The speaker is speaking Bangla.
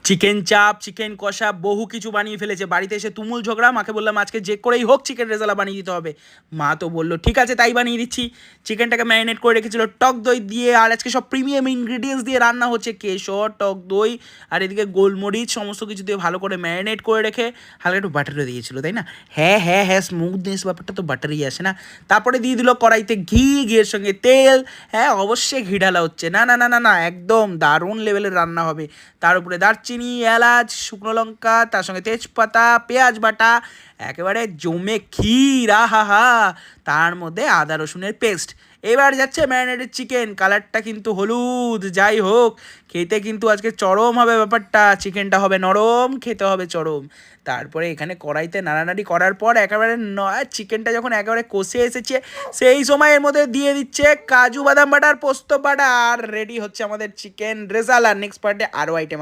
চিকেন চাপ, চিকেন কষা বহু কিছু বানিয়ে ফেলেছে। বাড়িতে এসে তুমুল ঝগড়া। মাকে বললাম আজকে যে করেই হোক চিকেন রেজালা বানিয়ে দিতে হবে। মা তো বললো ঠিক আছে তাই বানিয়ে দিচ্ছি। চিকেনটাকে ম্যারিনেট করে রেখেছিল টক দই দিয়ে, আর আজকে সব প্রিমিয়াম ইনগ্রিডিয়েন্টস দিয়ে রান্না হচ্ছে। কেশর, টক দই আর এদিকে গোলমরিচ সমস্ত কিছু দিয়ে ভালো করে ম্যারিনেট করে রেখে হালকা একটু বাটারও দিয়েছিল, তাই না? হ্যাঁ হ্যাঁ হ্যাঁ, স্মুথনেস ব্যাপারটা তো বাটারই আসে না। তারপরে দিয়ে দিল কড়াইতে ঘি, ঘিয়ের সঙ্গে তেল। হ্যাঁ অবশ্যই ঘি ঢালা হচ্ছে। না না না না না, একদম দারুণ লেভেলের রান্না হবে। তার উপরে দারচিনি, এলাচ, শুকনো লঙ্কা, তার সঙ্গে তেজপাতা, পেঁয়াজ বাটা, একেবারে জমে ক্ষীর, আহা হা। তার মধ্যে আদা রসুনের পেস্ট। এবার যাচ্ছে ম্যারিনেটেড চিকেন, কালারটা কিন্তু হলুদ। যাই হোক, খেতে কিন্তু আজকে চরম হবে ব্যাপারটা। চিকেনটা হবে নরম, খেতে হবে চরম। তারপরে এখানে কড়াইতে নাড়ানাড়ি করার পর একেবারে চিকেনটা যখন একেবারে কষে এসেছে, সেই সময়ের মধ্যে দিয়ে দিচ্ছে কাজু বাদাম বাটা আর পোস্ত বাটা, আর রেডি হচ্ছে আমাদের চিকেন রেজালা। নেক্সট পার্টে আরও আইটেম।